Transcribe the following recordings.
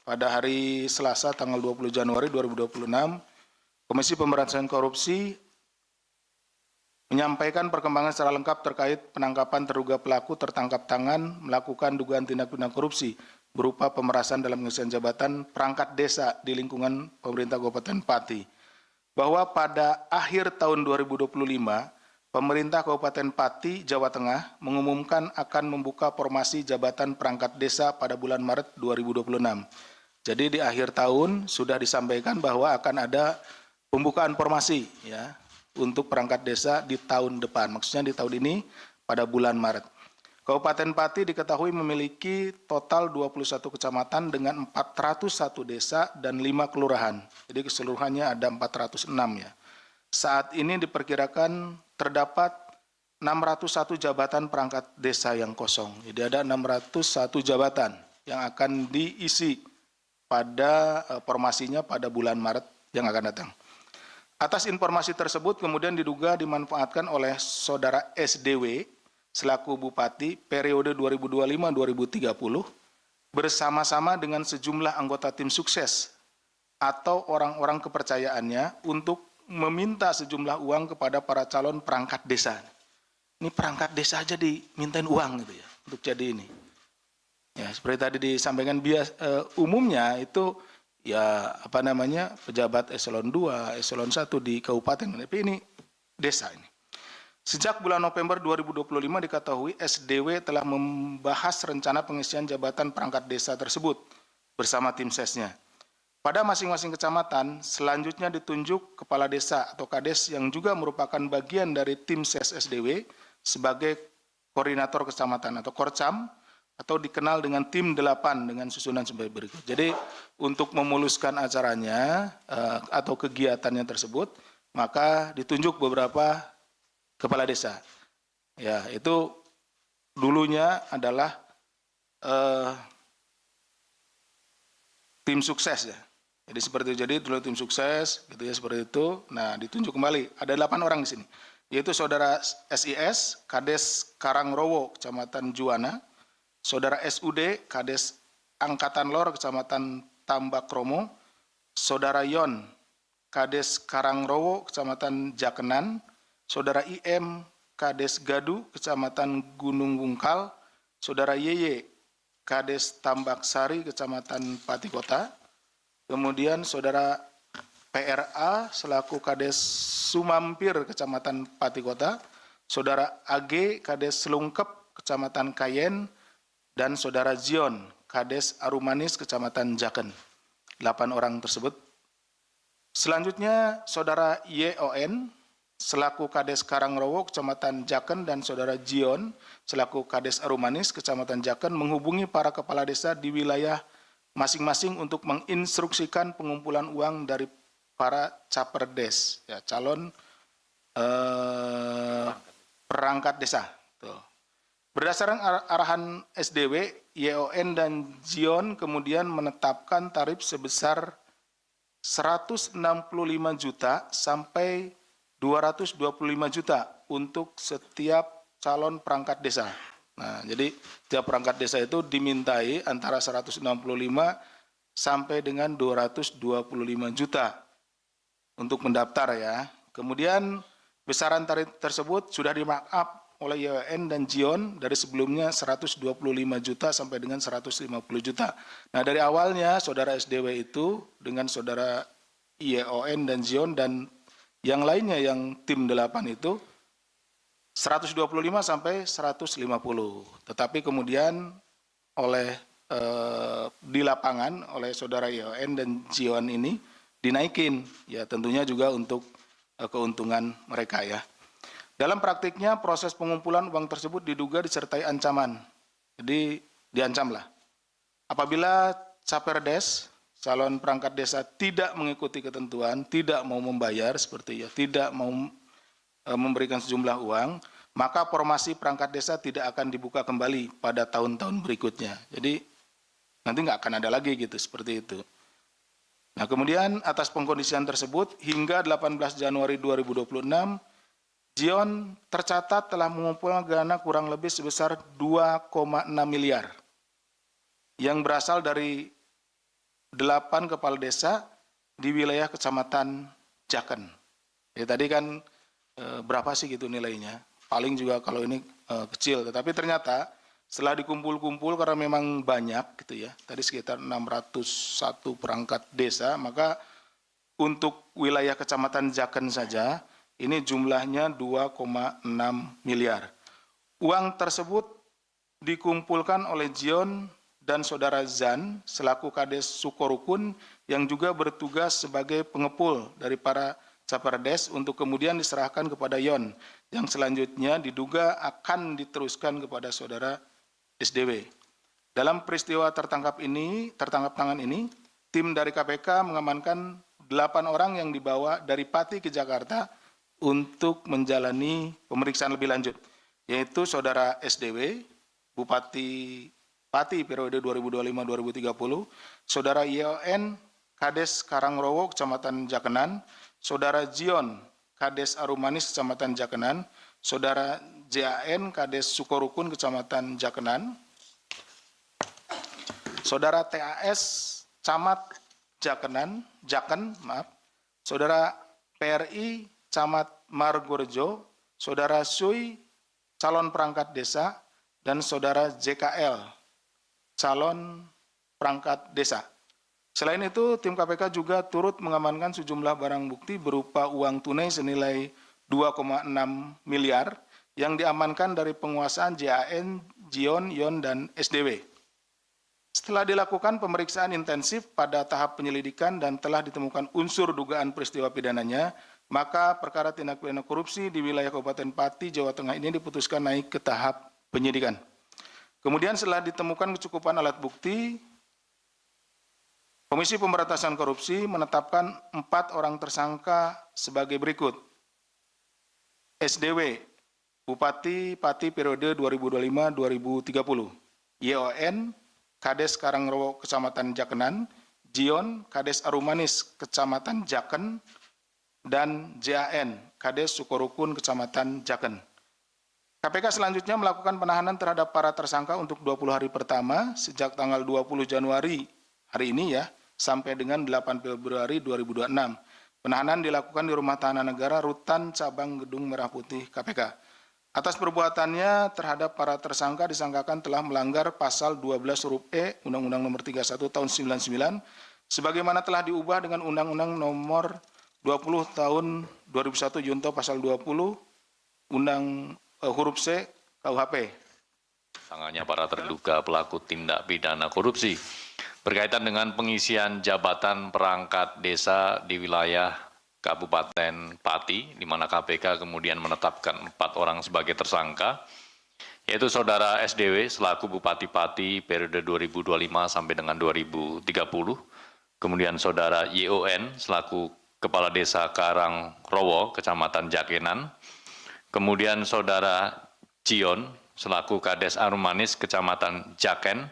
pada hari Selasa tanggal 20 Januari 2026, Komisi Pemberantasan Korupsi menyampaikan perkembangan secara lengkap terkait penangkapan terduga pelaku tertangkap tangan melakukan dugaan tindak pidana korupsi berupa pemerasan dalam pengisian jabatan perangkat desa di lingkungan pemerintah Kabupaten Pati. Bahwa pada akhir tahun 2025, pemerintah Kabupaten Pati, Jawa Tengah mengumumkan akan membuka formasi jabatan perangkat desa pada bulan Maret 2026. Jadi di akhir tahun sudah disampaikan bahwa akan ada pembukaan formasi ya untuk perangkat desa di tahun depan. Maksudnya di tahun ini pada bulan Maret. Kabupaten Pati diketahui memiliki total 21 kecamatan dengan 401 desa dan 5 kelurahan. Jadi keseluruhannya ada 406 ya. Saat ini diperkirakan terdapat 601 jabatan perangkat desa yang kosong. Jadi ada 601 jabatan yang akan diisi pada formasinya pada bulan Maret yang akan datang. Atas informasi tersebut kemudian diduga dimanfaatkan oleh saudara SDW selaku Bupati periode 2025-2030 bersama-sama dengan sejumlah anggota tim sukses atau orang-orang kepercayaannya untuk meminta sejumlah uang kepada para calon perangkat desa. Ini perangkat desa aja dimintain uang gitu ya untuk jadi ini. Ya seperti tadi disampaikan umumnya itu ya pejabat eselon 2, eselon 1 di kabupaten, tapi ini desa ini. Sejak bulan November 2025 diketahui SDW telah membahas rencana pengisian jabatan perangkat desa tersebut bersama tim sesnya. Pada masing-masing kecamatan, selanjutnya ditunjuk kepala desa atau kades yang juga merupakan bagian dari tim ses SDW sebagai koordinator kecamatan atau korcam atau dikenal dengan tim 8 dengan susunan sebagai berikut. Jadi untuk memuluskan acaranya atau kegiatannya tersebut, maka ditunjuk beberapa kepala desa. Ya, itu dulunya adalah tim sukses ya. Jadi seperti itu. Jadi dulu tim sukses gitu ya seperti itu. Nah, ditunjuk kembali. Ada 8 orang di sini. Yaitu saudara SIS, Kades Karangrowo, Kecamatan Juwana, saudara SUD, Kades Angkatan Lor, Kecamatan Tambakromo, saudara Yon, Kades Karangrowo, Kecamatan Jakenan, saudara IM, Kades Gadu, Kecamatan Gunung Bungkal, saudara YY, Kades Tambaksari, Kecamatan Pati Kota, kemudian saudara PRA selaku Kades Sumampir, Kecamatan Pati Kota, saudara AG, Kades Selungkep, Kecamatan Kayen, dan saudara Zion, Kades Arumanis, Kecamatan Jaken. 8 orang tersebut. Selanjutnya saudara YON selaku Kades Karangrowo, Kecamatan Jaken, dan saudara Zion selaku Kades Arumanis, Kecamatan Jaken menghubungi para kepala desa di wilayah masing-masing untuk menginstruksikan pengumpulan uang dari para caperdes, ya, calon perangkat desa. Tuh. Berdasarkan arahan SDW, YON dan Zion kemudian menetapkan tarif sebesar 165 juta sampai 225 juta untuk setiap calon perangkat desa. Nah, jadi tiap perangkat desa itu dimintai antara 165 sampai dengan 225 juta untuk mendaftar ya. Kemudian besaran tarif tersebut sudah di-markup oleh YON dan Zion dari sebelumnya 125 juta sampai dengan 150 juta. Nah, dari awalnya saudara SDW itu dengan saudara YON dan Zion dan yang lainnya yang tim 8 itu 125 sampai 150. Tetapi kemudian oleh di lapangan oleh saudara YON dan Zion ini dinaikin ya tentunya juga untuk keuntungan mereka ya. Dalam praktiknya proses pengumpulan uang tersebut diduga disertai ancaman. Jadi diancamlah. Apabila caperdes calon perangkat desa tidak mengikuti ketentuan, tidak mau membayar seperti ya, tidak mau memberikan sejumlah uang, maka formasi perangkat desa tidak akan dibuka kembali pada tahun-tahun berikutnya. Jadi nanti nggak akan ada lagi gitu seperti itu. Nah kemudian atas pengkondisian tersebut hingga 18 Januari 2026 Zion tercatat telah mengumpulkan dana kurang lebih sebesar 2,6 miliar yang berasal dari 8 kepala desa di wilayah Kecamatan Jaken. Ya, tadi kan berapa sih gitu nilainya? Paling juga kalau ini kecil, tetapi ternyata setelah dikumpul-kumpul karena memang banyak gitu ya, tadi sekitar 601 perangkat desa, maka untuk wilayah Kecamatan Jaken saja ini jumlahnya 2,6 miliar. Uang tersebut dikumpulkan oleh Jion dan saudara Zan selaku Kades Sukorukun yang juga bertugas sebagai pengepul dari para Caperdes untuk kemudian diserahkan kepada Yon yang selanjutnya diduga akan diteruskan kepada saudara SDW. Dalam peristiwa tertangkap tangan ini, tim dari KPK mengamankan 8 orang yang dibawa dari Pati ke Jakarta untuk menjalani pemeriksaan lebih lanjut, yaitu saudara SDW, Bupati Pati periode 2025-2030, saudara YON, Kades Karangrowo, Kecamatan Jakenan, saudara Jion, Kades Arumanis, Kecamatan Jakenan, saudara JAN, Kades Sukorukun, Kecamatan Jakenan, saudara TAS, Camat Jaken, saudara PRI, Camat Margorejo, saudara Sui, calon perangkat desa, dan saudara JKL, calon perangkat desa. Selain itu, tim KPK juga turut mengamankan sejumlah barang bukti berupa uang tunai senilai 2,6 miliar yang diamankan dari penguasaan JAN, Jion, Yon, dan SDW. Setelah dilakukan pemeriksaan intensif pada tahap penyelidikan dan telah ditemukan unsur dugaan peristiwa pidananya, maka perkara tindak pidana korupsi di wilayah Kabupaten Pati, Jawa Tengah ini diputuskan naik ke tahap penyidikan. Kemudian setelah ditemukan kecukupan alat bukti, Komisi Pemberantasan Korupsi menetapkan 4 orang tersangka sebagai berikut. SDW, Bupati Pati periode 2025-2030. YON, Kades Karangrowo, Kecamatan Jakenan. Jion, Kades Arumanis, Kecamatan Jaken. Dan JAN, Kades Sukorukun, Kecamatan Jaken. KPK selanjutnya melakukan penahanan terhadap para tersangka untuk 20 hari pertama sejak tanggal 20 Januari hari ini ya, sampai dengan 8 Februari 2026. Penahanan dilakukan di Rumah Tahanan Negara Rutan Cabang Gedung Merah Putih KPK. Atas perbuatannya terhadap para tersangka disangkakan telah melanggar pasal 12 huruf E Undang-Undang Nomor 31 Tahun 99 sebagaimana telah diubah dengan Undang-Undang Nomor 20 Tahun 2001 Junto pasal 20 Undang huruf C KUHP. Tangannya para terduga pelaku tindak pidana korupsi berkaitan dengan pengisian jabatan perangkat desa di wilayah Kabupaten Pati, di mana KPK kemudian menetapkan 4 orang sebagai tersangka, yaitu saudara SDW selaku Bupati Pati periode 2025 sampai dengan 2030, kemudian saudara YON selaku Kepala Desa Karangrowo, Kecamatan Jakenan, kemudian saudara Jion selaku Kades Arumanis, Kecamatan Jaken,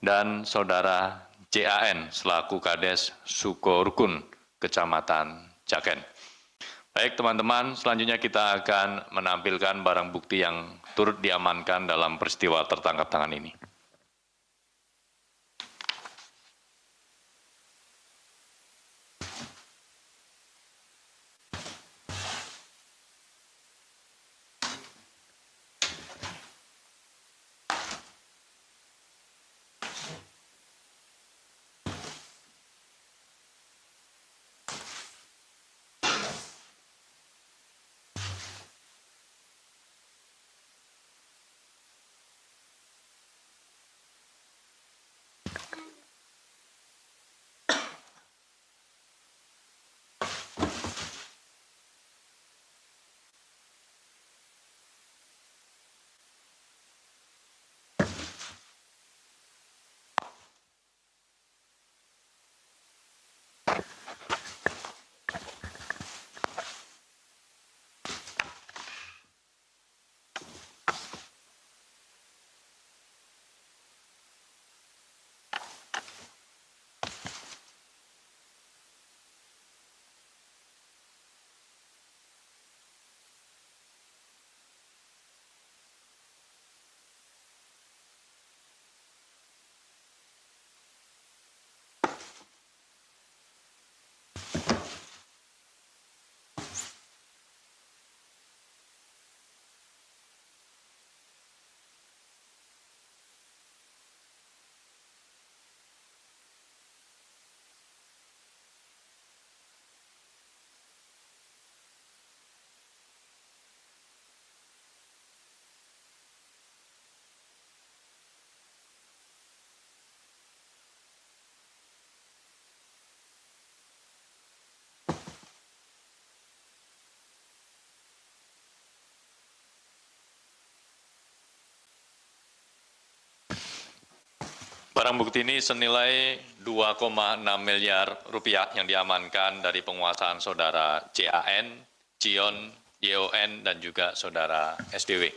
dan saudara JAN selaku Kades Sukorukun, Kecamatan Jaken. Baik teman-teman, selanjutnya kita akan menampilkan barang bukti yang turut diamankan dalam peristiwa tertangkap tangan ini. Barang bukti ini senilai 2,6 miliar rupiah yang diamankan dari penguasaan saudara JAN, Cion, YON, dan juga saudara SDW.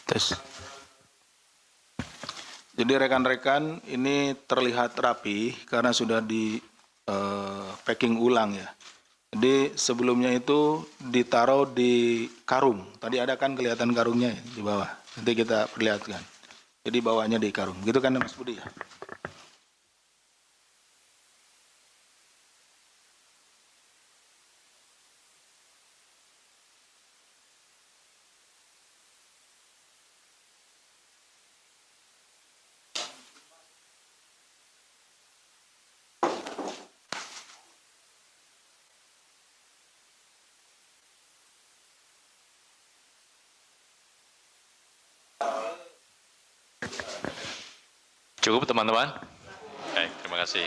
Tes. Jadi rekan-rekan ini terlihat rapi karena sudah di packing ulang ya. Jadi sebelumnya itu ditaruh di karung. Tadi ada kan kelihatan karungnya ya, di bawah. Nanti kita perlihatkan. Jadi bawahnya di karung. Gitu kan Mas Budi ya? Cukup teman-teman? Baik, terima kasih.